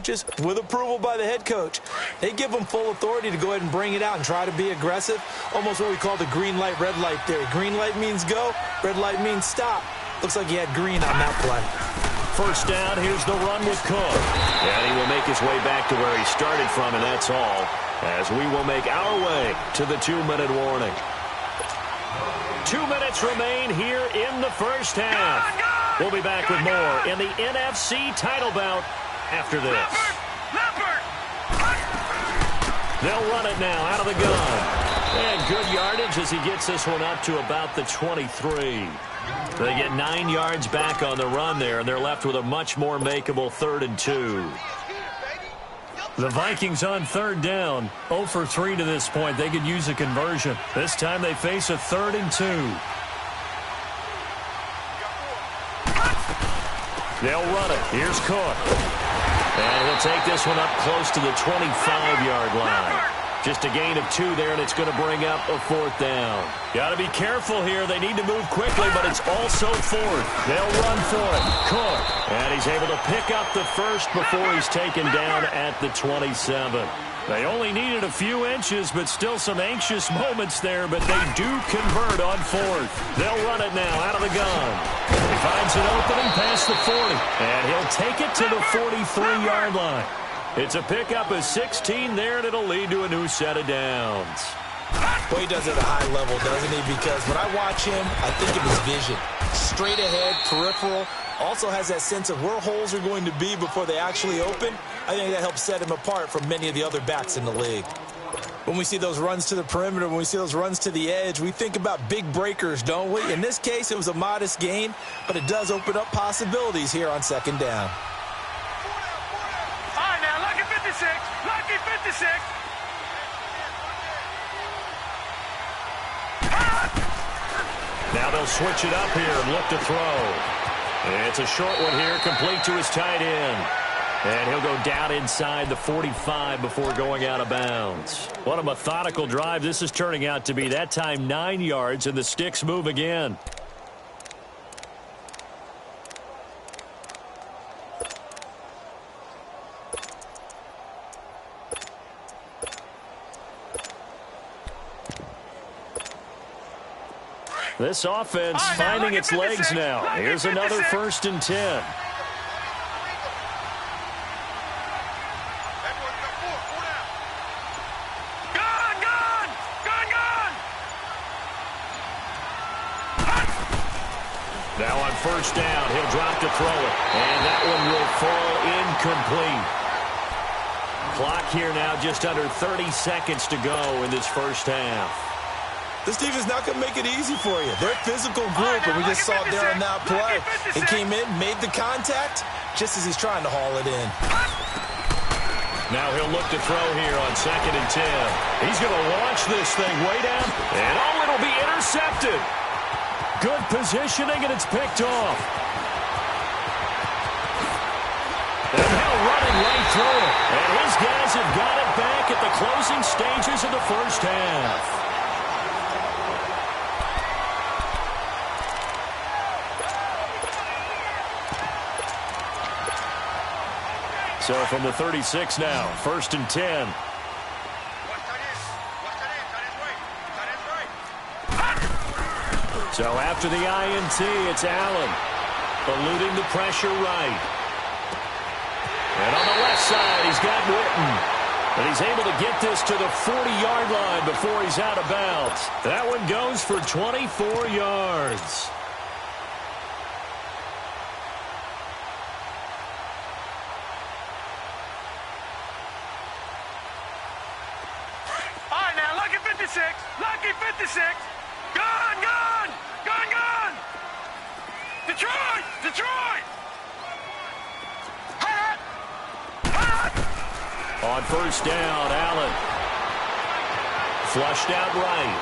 coaches with approval by the head coach. They give them full authority to go ahead and bring it out and try to be aggressive, almost what we call the green light, red light theory. Green light means go, red light means stop. Looks like he had green on that play. First down, here's the run with Cook. And he will make his way back to where he started from, and that's all, as we will make our way to the 2-minute warning. 2 minutes remain here in the first half. We'll be back with more in the NFC title bout after this. They'll run it now out of the gun. And good yardage as he gets this one up to about the 23. They get 9 yards back on the run there, and they're left with a much more makeable 3rd and 2. The Vikings on 3rd down, 0 for 3 to this point. They could use a conversion. This time they face a 3rd and 2. They'll run it. Here's Cook. And he'll take this one up close to the 25-yard line. Just a gain of 2 there, and it's going to bring up a 4th down. Got to be careful here. They need to move quickly, but it's also 4th. They'll run for it. Cook. And he's able to pick up the first before he's taken down at the 27. They only needed a few inches, but still some anxious moments there, but they do convert on 4th. They'll run it now out of the gun. He finds an opening past the 40, and he'll take it to the 43-yard line. It's a pickup of 16 there, and it'll lead to a new set of downs. Well, he does it at a high level, doesn't he? Because when I watch him, I think of his vision. Straight ahead, peripheral. Also has that sense of where holes are going to be before they actually open. I think that helps set him apart from many of the other backs in the league. When we see those runs to the perimeter, when we see those runs to the edge, we think about big breakers, don't we? In this case, it was a modest gain, but it does open up possibilities here on 2nd down. Lucky 56. Now they'll switch it up here and look to throw. It's a short one here, complete to his tight end. And he'll go down inside the 45 before going out of bounds. What a methodical drive this is turning out to be. That time 9 yards, and the sticks move again. This offense finding its legs now. Here's another 1st and 10. Now on 1st down, he'll drop to throw it. And that one will fall incomplete. Clock here now just under 30 seconds to go in this first half. This defense not going to make it easy for you. They're a physical group, and we just saw it there on that play. He came in, made the contact, just as he's trying to haul it in. Now he'll look to throw here on 2nd and 10. He's going to launch this thing way down, and it'll be intercepted. Good positioning, and it's picked off. And now running right through it. And his guys have got it back at the closing stages of the first half. So from the 36 now, 1st and 10. So after the INT, it's Allen. Eluding the pressure right. And on the left side, he's got Witten. And he's able to get this to the 40-yard line before he's out of bounds. That one goes for 24 yards. Lucky 56. Gone. Detroit. On 1st down, Allen. Flushed out right.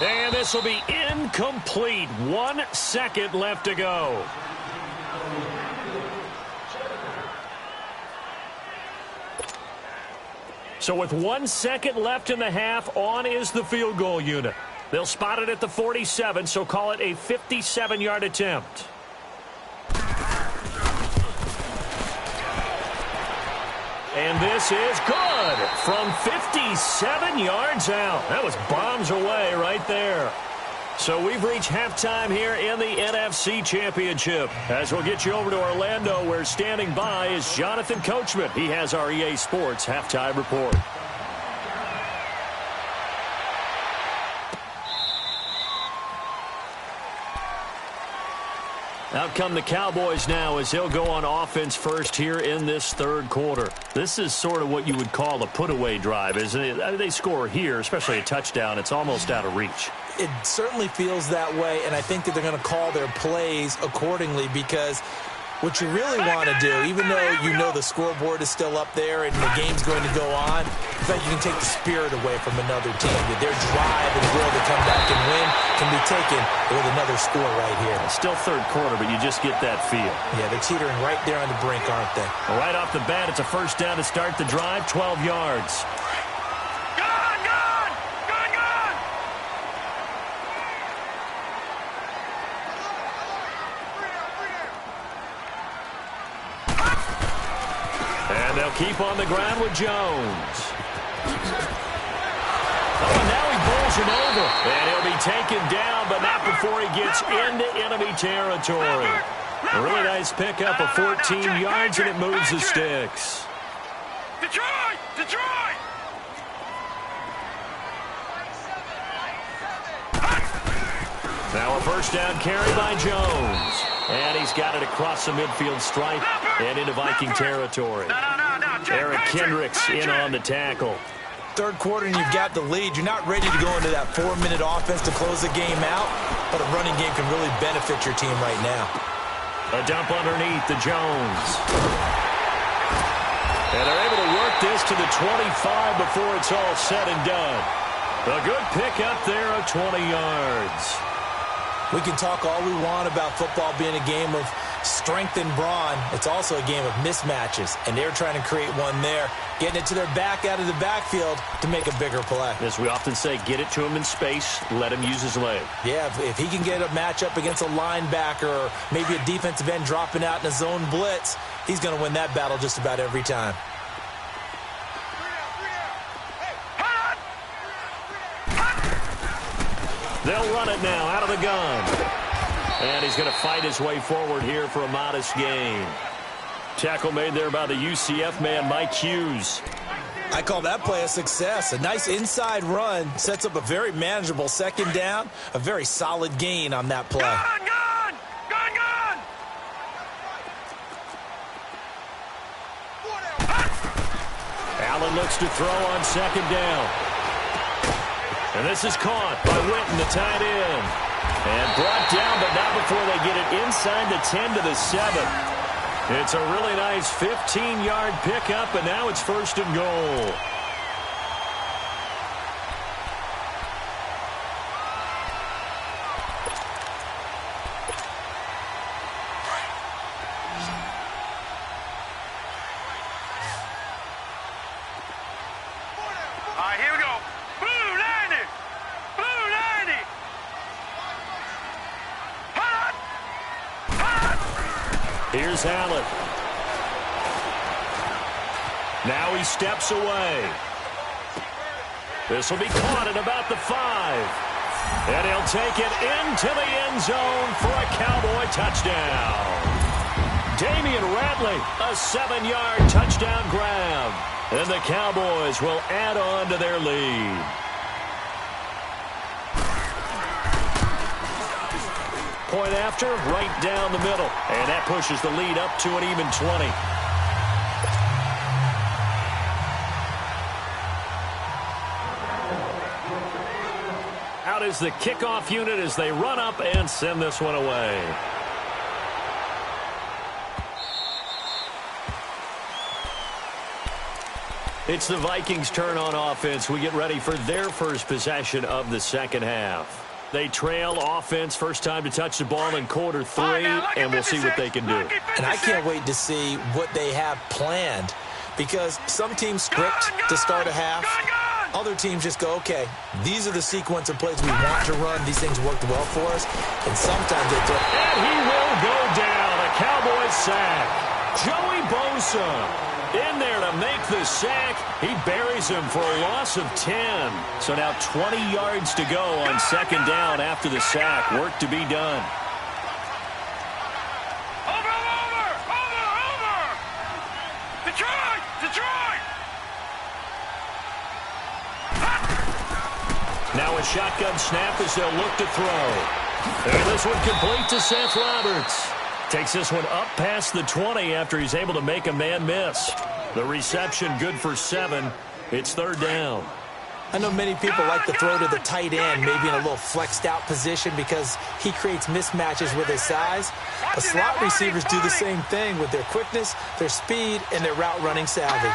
And this will be incomplete. 1 second left to go. So with 1 second left in the half, on is the field goal unit. They'll spot it at the 47, so call it a 57-yard attempt. And this is good from 57 yards out. That was bombs away right there. So we've reached halftime here in the NFC Championship. As we'll get you over to Orlando, where standing by is Jonathan Coachman. He has our EA Sports halftime report. Out come the Cowboys now as they'll go on offense first here in this third quarter. This is sort of what you would call a put-away drive, isn't it? They score here, especially a touchdown. It's almost out of reach. It certainly feels that way, and I think that they're going to call their plays accordingly because what you really want to do, even though you know the scoreboard is still up there and the game's going to go on, in fact, you can take the spirit away from another team. That their drive and will to come back and win can be taken with another score right here. It's still third quarter, but you just get that feel. Yeah, they're teetering right there on the brink, aren't they? Right off the bat, it's a first down to start the drive, 12 yards. Keep on the ground with Jones. Oh, and now he bowls it over. And he'll be taken down, but not before he gets into enemy territory. A really nice pickup of 14 yards, and it moves the sticks. Detroit! Detroit! Now a first down carry by Jones. And he's got it across the midfield stripe and into Viking territory. Eric Kendricks in on the tackle. Third quarter and you've got the lead. You're not ready to go into that 4-minute offense to close the game out, but a running game can really benefit your team right now. A dump underneath to Jones. And they're able to work this to the 25 before it's all said and done. A good pickup there of 20 yards. We can talk all we want about football being a game of strength and brawn. It's also a game of mismatches, and they're trying to create one there, getting it to their back out of the backfield to make a bigger play. As we often say, get it to him in space, let him use his leg. Yeah, if he can get a matchup against a linebacker or maybe a defensive end dropping out in a zone blitz, he's going to win that battle just about every time. They'll run it now out of the gun. And he's going to fight his way forward here for a modest gain. Tackle made there by the UCF man, Mike Hughes. I call that play a success. A nice inside run sets up a very manageable second down. A very solid gain on that play. Gun! Allen looks to throw on second down. And this is caught by Witten, the tight end. And brought down, but not before they get it inside the 10 to the 7. It's a really nice 15-yard pickup, and now it's first and goal. All right, here we go. Blue 90! Blue 90! Here's Allen. Now he steps away. This will be caught at about the 5. And he'll take it into the end zone for a Cowboy touchdown. Damian Ratley, a 7-yard touchdown grab. And the Cowboys will add on to their lead. Point after, right down the middle. And that pushes the lead up to an even 20. Out is the kickoff unit as they run up and send this one away. It's the Vikings' turn on offense. We get ready for their first possession of the second half. They trail offense, first time to touch the ball in quarter 3, and we'll see what they can do. And I can't wait to see what they have planned, because some teams script to start a half. Other teams just go, okay, these are the sequence of plays we want to run. These things worked well for us. And sometimes they throw. And he will go down. A Cowboys sack. Joey Bosa in there to to make the sack. He buries him for a loss of 10. So now 20 yards to go on second down after the sack. Work to be done. Over! Detroit! Now a shotgun snap as they'll look to throw. And this one complete to Seth Roberts. Takes this one up past the 20 after he's able to make a man miss. The reception good for 7. It's third down. I know many people like to throw to the tight end, maybe in a little flexed out position because he creates mismatches with his size. But slot receivers do the same thing with their quickness, their speed, and their route running savvy.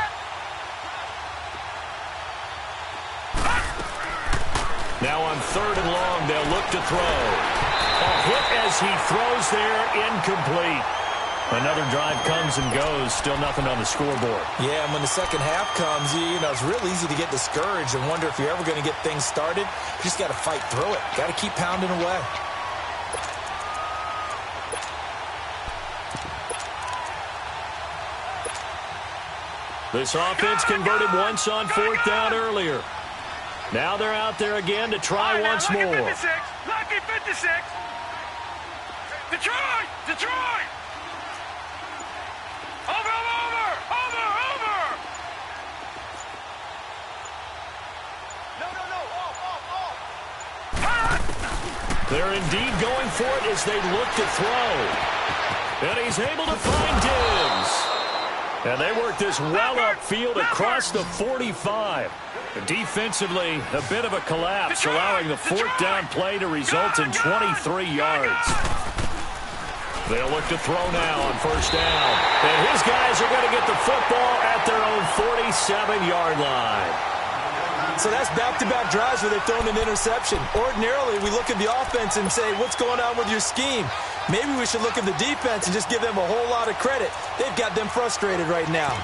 Now on third and long, they'll look to throw. A hit as he throws there, incomplete. Another drive comes and goes, still nothing on the scoreboard. Yeah, and when the second half comes, you know, it's real easy to get discouraged and wonder if you're ever going to get things started. You just got to fight through it. Got to keep pounding away. This offense converted once on fourth down earlier. Now they're out there again to try once more. Lucky 56. Detroit! Over! No. They're indeed going for it as they look to throw. And he's able to find Diggs. And they work this well upfield across the 45. Defensively, a bit of a collapse, allowing the fourth down play to result in 23 yards. They'll look to throw now on first down. And his guys are going to get the football at their own 47-yard line. So that's back-to-back drives where they've thrown an interception. Ordinarily, we look at the offense and say, what's going on with your scheme? Maybe we should look at the defense and just give them a whole lot of credit. They've got them frustrated right now.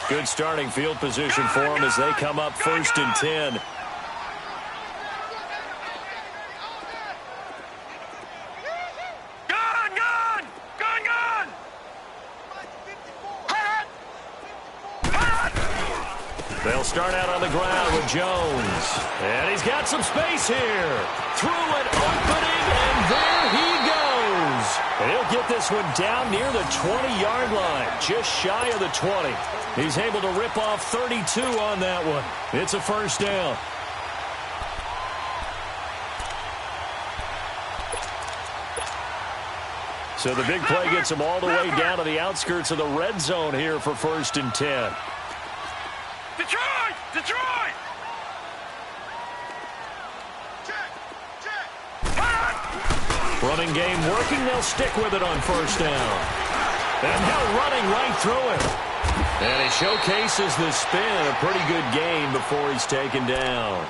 Good starting field position for them as they come up first and 10. They'll start out on the ground with Jones. And he's got some space here. Through an opening, and there he goes. And he'll get this one down near the 20-yard line, just shy of the 20. He's able to rip off 32 on that one. It's a first down. So the big play gets him all the way down to the outskirts of the red zone here for first and 10. Detroit! Running game working. They'll stick with it on first down. And now running right through it. And he showcases the spin. A pretty good game before he's taken down.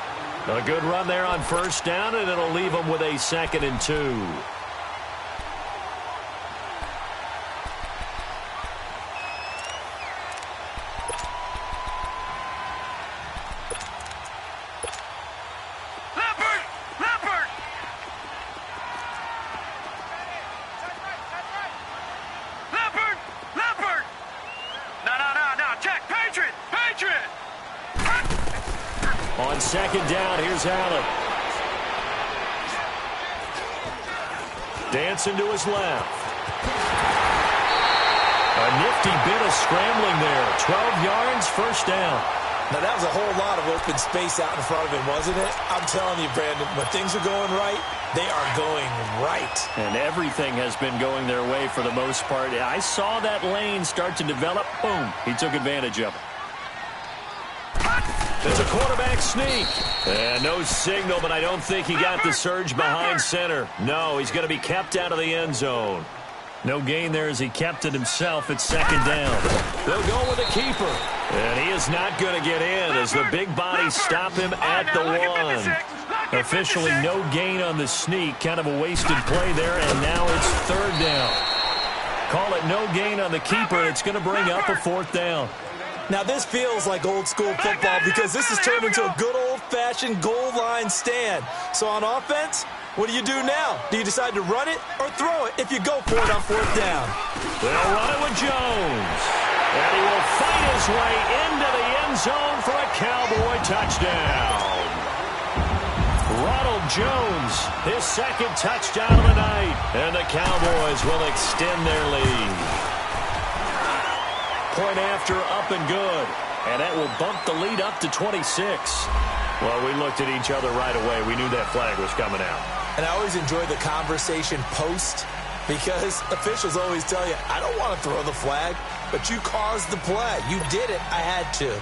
A good run there on first down, and it'll leave him with a second and 2. On second down, here's Allen. Dancing to his left. A nifty bit of scrambling there. 12 yards, first down. Now, that was a whole lot of open space out in front of him, wasn't it? I'm telling you, Brandon, when things are going right, they are going right. And everything has been going their way for the most part. I saw that lane start to develop. Boom. He took advantage of it. It's a quarterback sneak. And no signal, but I don't think he got the surge behind center. No, he's going to be kept out of the end zone. No gain there as he kept it himself at second down. They'll go with a keeper. And he is not going to get in as the big bodies stop him at the 1. Officially no gain on the sneak. Kind of a wasted play there, and now it's third down. Call it no gain on the keeper, and it's going to bring up a fourth down. Now, this feels like old-school football because this has turned into a good old-fashioned goal line stand. So on offense, what do you do now? Do you decide to run it or throw it if you go for it on fourth down? They'll run it with Jones. And he will fight his way into the end zone for a Cowboy touchdown. Ronald Jones, his second touchdown of the night. And the Cowboys will extend their lead. Point after, up and good. And that will bump the lead up to 26. Well, we looked at each other right away. We knew that flag was coming out. And I always enjoy the conversation post because officials always tell you, I don't want to throw the flag, but you caused the play. You did it. I had to.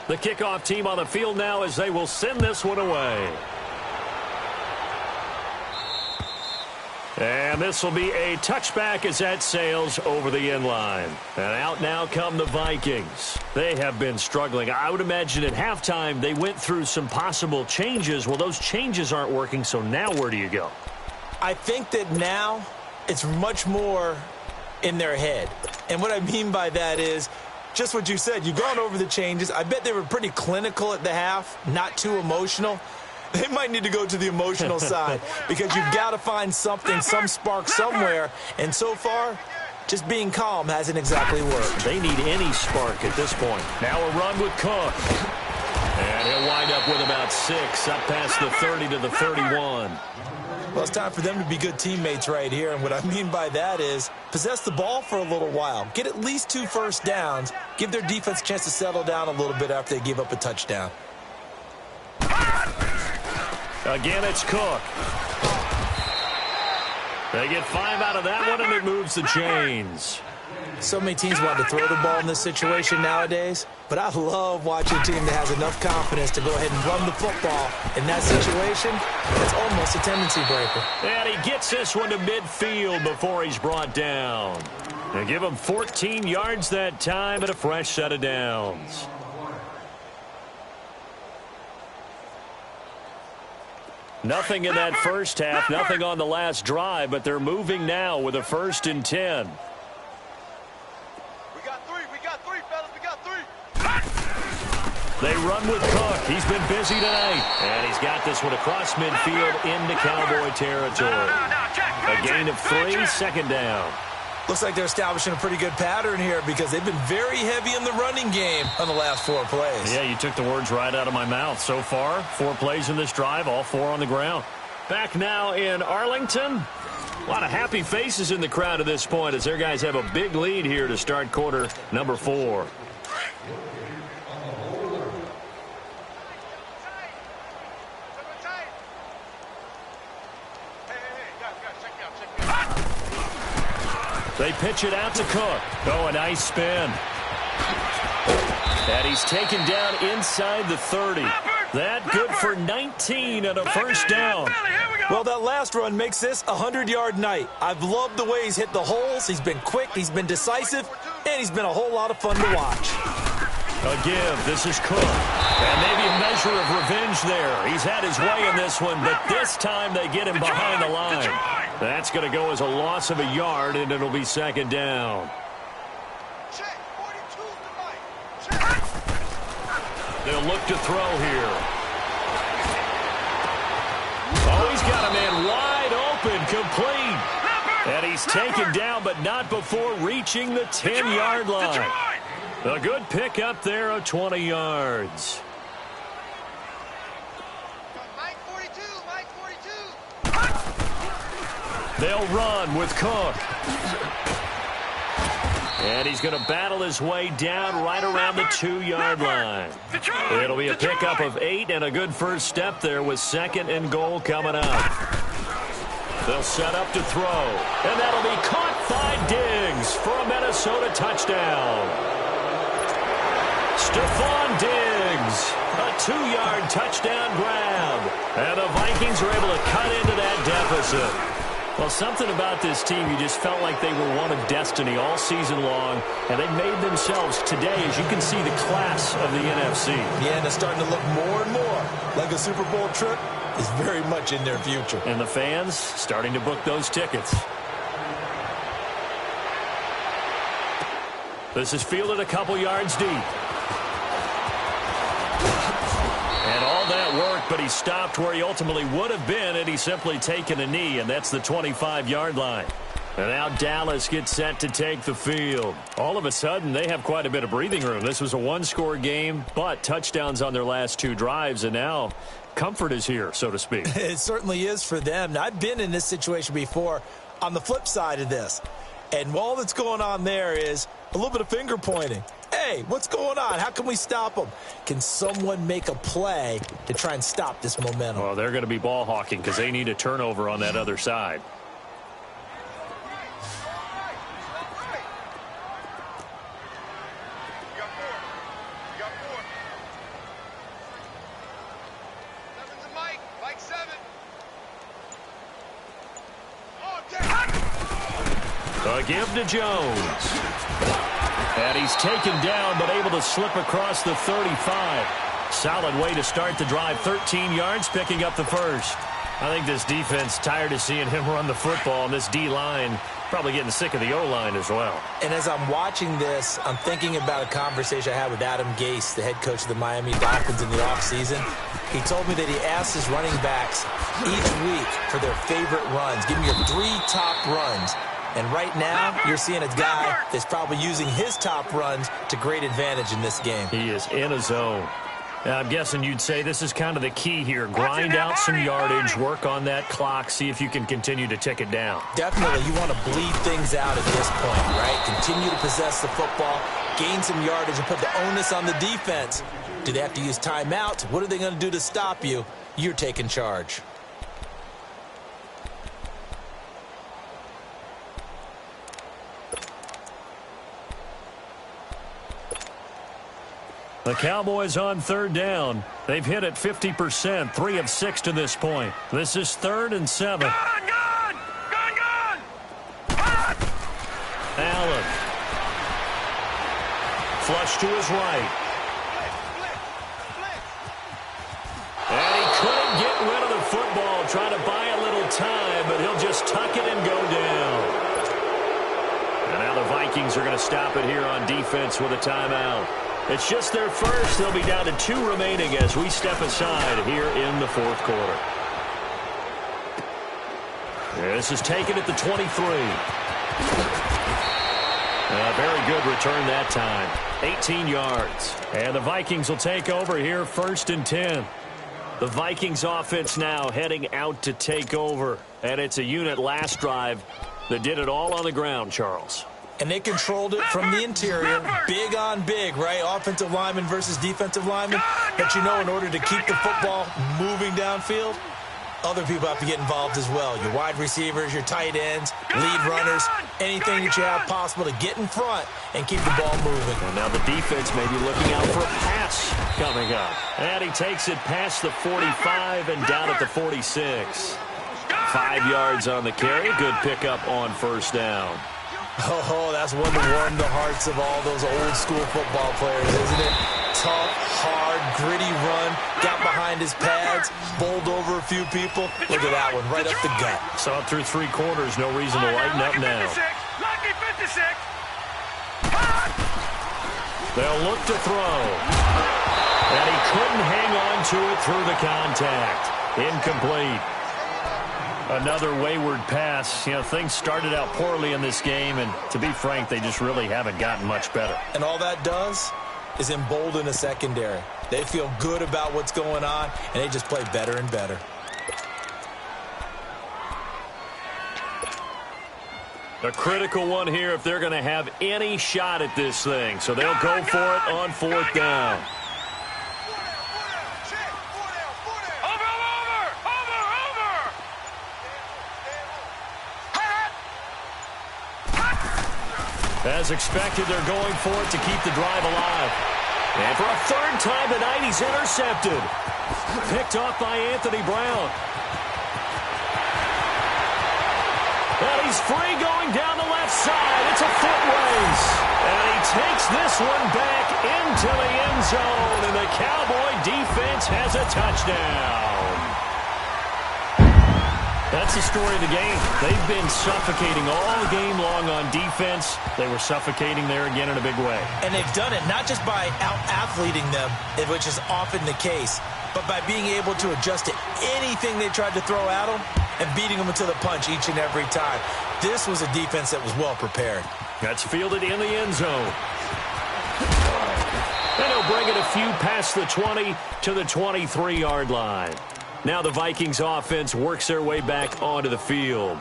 The kickoff team on the field now as they will send this one away. And this will be a touchback as that sails over the end line. And out now come the Vikings. They have been struggling. I would imagine at halftime they went through some possible changes. Well, those changes aren't working, so now where do you go? I think that now it's much more in their head. And what I mean by that is just what you said. You've gone over the changes. I bet they were pretty clinical at the half, not too emotional. They might need to go to the emotional side because you've got to find something, some spark somewhere. And so far, just being calm hasn't exactly worked. They need any spark at this point. Now a run with Cook. And he'll wind up with about 6, up past the 30 to the 31. Well, it's time for them to be good teammates right here. And what I mean by that is possess the ball for a little while. Get at least 2 first downs. Give their defense a chance to settle down a little bit after they give up a touchdown. Again, it's Cook. They get 5 out of that one, and it moves the chains. So many teams want to throw the ball in this situation nowadays, but I love watching a team that has enough confidence to go ahead and run the football. In that situation, that's almost a tendency breaker. And he gets this one to midfield before he's brought down. They give him 14 yards that time and a fresh set of downs. Nothing in that first half, nothing on the last drive, but they're moving now with a 1st and 10. We got 3, fellas, we got 3. They run with Cook. He's been busy tonight. And he's got this one across midfield into Cowboy territory. A gain of 3, 2nd down. Looks like they're establishing a pretty good pattern here because they've been very heavy in the running game on the last 4 plays. Yeah, you took the words right out of my mouth. So far, 4 plays in this drive, all 4 on the ground. Back now in Arlington. A lot of happy faces in the crowd at this point as their guys have a big lead here to start quarter number 4. They pitch it out to Cook. Oh, a nice spin. And he's taken down inside the 30. That good for 19 and a first down. Well, that last run makes this a 100-yard night. I've loved the way he's hit the holes. He's been quick, he's been decisive, and he's been a whole lot of fun to watch. Again, this is Cook. And maybe a measure of revenge there. He's had his way in this one, but this time they get him behind the line. That's going to go as a loss of a yard, and it'll be 2nd down. They'll look to throw here. Oh, he's got a man wide open, complete. And he's taken down, but not before reaching the 10-yard line. A good pick up there of 20 yards. Mike 42. They'll run with Cook. And he's going to battle his way down right around the 2-yard line. It'll be a pickup of 8 and a good first step there with 2nd and goal coming up. They'll set up to throw. And that'll be caught by Diggs for a Minnesota touchdown. Stephon Diggs, a 2-yard touchdown grab. And the Vikings are able to cut into that deficit. Well, something about this team, you just felt like they were one of destiny all season long, and they made themselves today, as you can see, the class of the NFC. Yeah, and it's starting to look more and more like a Super Bowl trip is very much in their future. And the fans starting to book those tickets. This is fielded a couple yards deep. And all that work block, but he stopped where he ultimately would have been had he simply taken a knee, and that's the 25-yard line. And now Dallas gets set to take the field. All of a sudden, they have quite a bit of breathing room. This was a one-score game, but touchdowns on their last two drives, and now comfort is here, so to speak. It certainly is for them. Now, I've been in this situation before on the flip side of this. And all that's going on there is a little bit of finger pointing. Hey, what's going on? How can we stop them? Can someone make a play to try and stop this momentum? Well, they're going to be ball hawking because they need a turnover on that other side. A give to Jones. And he's taken down, but able to slip across the 35. Solid way to start the drive. 13 yards, picking up the first. I think this defense tired of seeing him run the football, and this D-line probably getting sick of the O-line as well. And as I'm watching this, I'm thinking about a conversation I had with Adam Gase, the head coach of the Miami Dolphins in the offseason. He told me that he asked his running backs each week for their favorite runs. Give me your 3 top runs. And right now, you're seeing a guy that's probably using his top runs to great advantage in this game. He is in a zone. Now, I'm guessing you'd say this is kind of the key here. Grind out some yardage, work on that clock, see if you can continue to tick it down. Definitely, you want to bleed things out at this point, right? Continue to possess the football, gain some yardage, and put the onus on the defense. Do they have to use timeouts? What are they going to do to stop you? You're taking charge. The Cowboys on third down. They've hit it 50%, 3 of 6 to this point. This is 3rd and 7. Gone! Allen. Flush to his right. And he couldn't get rid of the football, trying to buy a little time, but he'll just tuck it and go down. And now the Vikings are going to stop it here on defense with a timeout. It's just their first. They'll be down to 2 remaining as we step aside here in the 4th quarter. This is taken at the 23. A very good return that time. 18 yards. And the Vikings will take over here 1st and 10. The Vikings offense now heading out to take over. And it's a unit last drive that did it all on the ground, Charles. And they controlled it from the interior, big on big, right? Offensive lineman versus defensive lineman. But you know, in order to keep the football moving downfield, other people have to get involved as well. Your wide receivers, your tight ends, lead runners, anything that you have possible to get in front and keep the ball moving. And now the defense may be looking out for a pass coming up. And he takes it past the 45 and down at the 46. 5 yards on the carry. Good pickup on 1st down. Oh, that's one to warm the hearts of all those old-school football players, isn't it? Tough, hard, gritty run, got behind his pads, bowled over a few people. Look at that one, right up the gut. Saw it through 3 quarters, no reason to lighten up now. Lucky 56. They'll look to throw. And he couldn't hang on to it through the contact. Incomplete. Another wayward pass. You know, things started out poorly in this game, and to be frank, they just really haven't gotten much better. And all that does is embolden a secondary. They feel good about what's going on, and they just play better and better. A critical one here if they're going to have any shot at this thing. So they'll go for it on 4th down. As expected, they're going for it to keep the drive alive. And for a 3rd time tonight, he's intercepted. Picked off by Anthony Brown. And he's free going down the left side. It's a foot race. And he takes this one back into the end zone. And the Cowboy defense has a touchdown. That's the story of the game. They've been suffocating all game long on defense. They were suffocating there again in a big way. And they've done it not just by out-athleting them, which is often the case, but by being able to adjust to anything they tried to throw at them and beating them into the punch each and every time. This was a defense that was well prepared. That's fielded in the end zone. And he'll bring it a few past the 20 to the 23-yard line. Now the Vikings offense works their way back onto the field.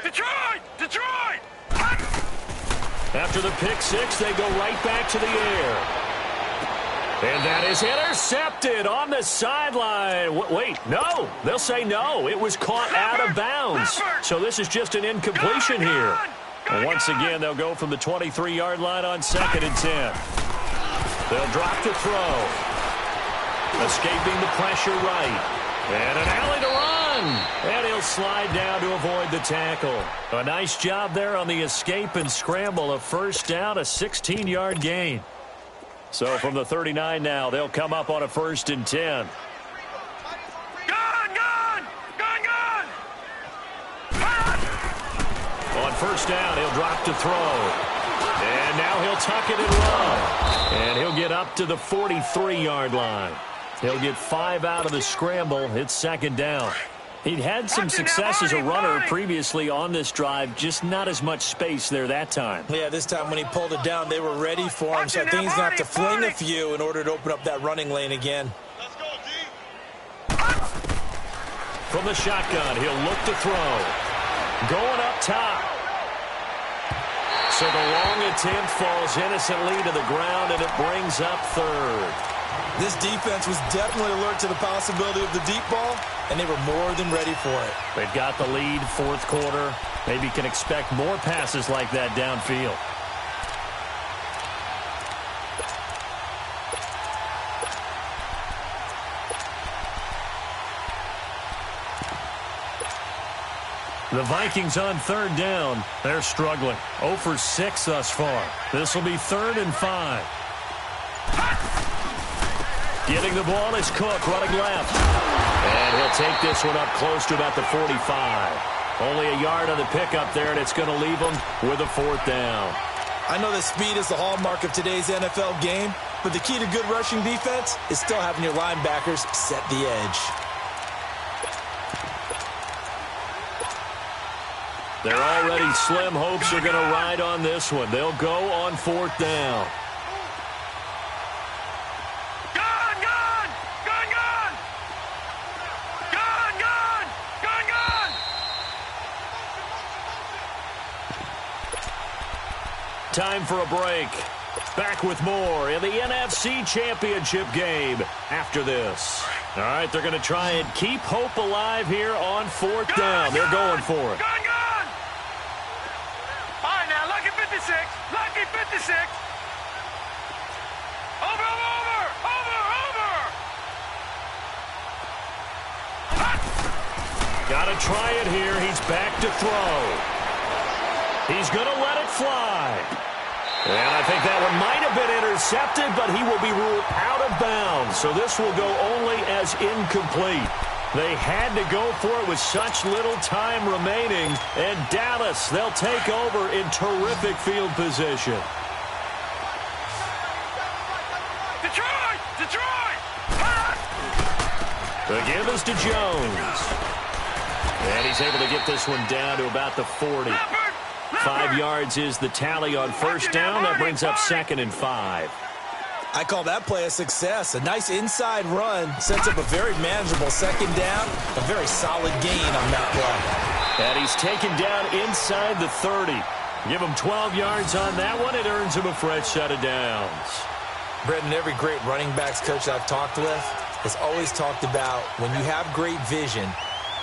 Detroit! Detroit! After the pick six, they go right back to the air. And that is intercepted on the sideline. Wait, no. They'll say no. It was caught out of bounds. So this is just an incompletion here. And once again, they'll go from the 23-yard line on 2nd and 10. They'll drop to throw. Escaping the pressure right. And an alley to run. And he'll slide down to avoid the tackle. A nice job there on the escape and scramble. A first down, a 16-yard gain. So from the 39 now, they'll come up on a 1st and 10. On 1st down, he'll drop to throw. And now he'll tuck it and run. And he'll get up to the 43-yard line. He'll get 5 out of the scramble. It's 2nd down. He'd had some success as a runner previously on this drive, just not as much space there that time. Yeah, this time when he pulled it down, they were ready for him. So I think he's going to have to fling a few in order to open up that running lane again. Let's go, D. From the shotgun, he'll look to throw. Going up top. So the long attempt falls innocently to the ground, and it brings up 3rd. This defense was definitely alert to the possibility of the deep ball, and they were more than ready for it. They've got the lead, 4th quarter. Maybe can expect more passes like that downfield. The Vikings on 3rd down. They're struggling. 0 for 6 thus far. This will be 3rd and 5. Getting the ball is Cook, running left. And he'll take this one up close to about the 45. Only a yard on the pickup there, and it's going to leave him with a 4th down. I know that speed is the hallmark of today's NFL game, but the key to good rushing defense is still having your linebackers set the edge. They're already slim hopes are going to ride on this one. They'll go on 4th down. Time for a break. Back with more in the NFC Championship game after this. All right, they're going to try and keep hope alive here on 4th down. They're going for it. All right, now, lucky 56. Lucky 56. Over. Got to try it here. He's back to throw. He's going to let it fly. And I think that one might have been intercepted, but he will be ruled out of bounds. So this will go only as incomplete. They had to go for it with such little time remaining. And Dallas, they'll take over in terrific field position. Detroit! The give is to Jones. And he's able to get this one down to about the 40. 5 yards is the tally on 1st down. That brings up 2nd and 5. I call that play a success. A nice inside run sets up a very manageable 2nd down. A very solid gain on that play. And he's taken down inside the 30. Give him 12 yards on that one. It earns him a fresh set of downs. Brendan, every great running backs coach that I've talked with has always talked about when you have great vision,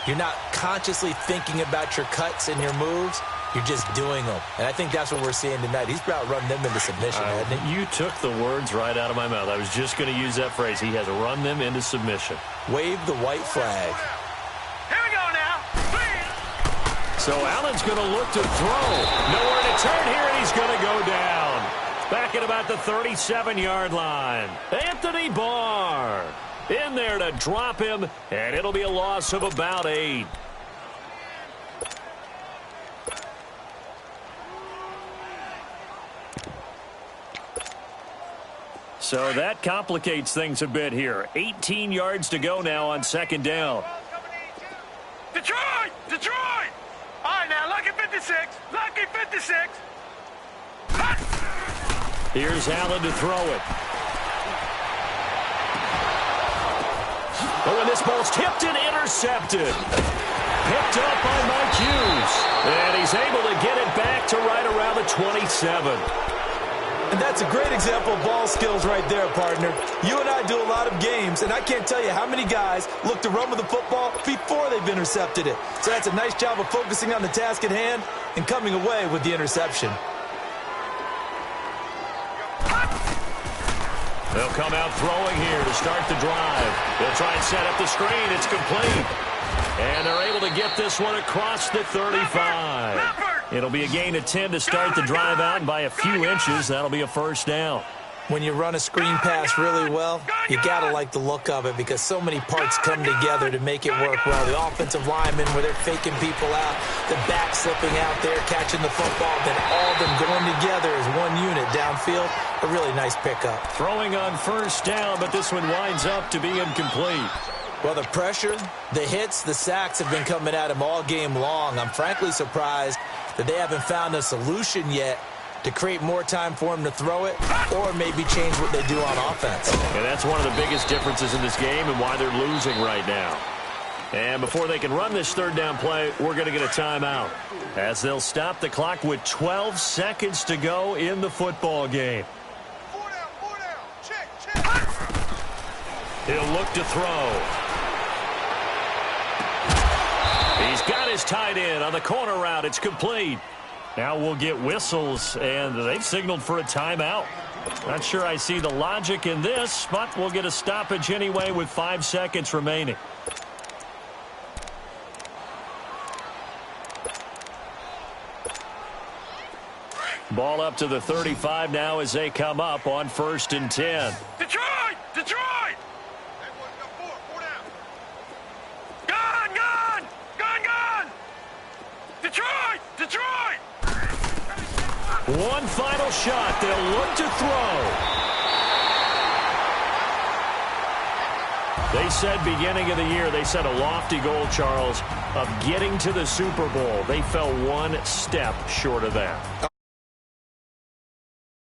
you're not consciously thinking about your cuts and your moves. You're just doing them. And I think that's what we're seeing tonight. He's about run them into submission, hasn't he? You took the words right out of my mouth. I was just going to use that phrase. He has run them into submission. Wave the white flag. Here we go now. So Allen's going to look to throw. Nowhere to turn here, and he's going to go down. Back at about the 37-yard line. Anthony Barr in there to drop him, and it'll be a loss of about 8. So that complicates things a bit here. 18 yards to go now on second down. Detroit! Detroit! All right, now, lucky 56. Lucky 56. Here's Allen to throw it. Oh, and this ball's tipped and intercepted. Picked up by Mike Hughes. And he's able to get it back to right around the 27. And that's a great example of ball skills right there, partner. You and I do a lot of games, and I can't tell you how many guys look to run with the football before they've intercepted it. So that's a nice job of focusing on the task at hand and coming away with the interception. They'll come out throwing here to start the drive. They'll try and set up the screen. It's complete. And they're able to get this one across the 35. It'll be a gain of 10 to start the drive out, and by a few inches, that'll be a first down. When you run a screen pass really well, you got to like the look of it because so many parts come together to make it work well. The offensive linemen, where they're faking people out, the back slipping out there, catching the football, then all of them going together as one unit downfield. A really nice pickup. Throwing on first down, but this one winds up to be incomplete. Well, the pressure, the hits, the sacks have been coming at him all game long. I'm frankly surprised that they haven't found a solution yet to create more time for him to throw it or maybe change what they do on offense. And that's one of the biggest differences in this game and why they're losing right now. And before they can run this third down play, we're going to get a timeout as they'll stop the clock with 12 seconds to go in the football game. 4 down. Check. He'll look to throw. He's got his tight end on the corner route. It's complete. Now we'll get whistles, and they've signaled for a timeout. Not sure I see the logic in this, but we'll get a stoppage anyway with 5 seconds remaining. Ball up to the 35 now as they come up on 1st and 10. Detroit! Four down. Gone! Detroit! One final shot. They'll look to throw. They said beginning of the year, they set a lofty goal, Charles, of getting to the Super Bowl. They fell one step short of that.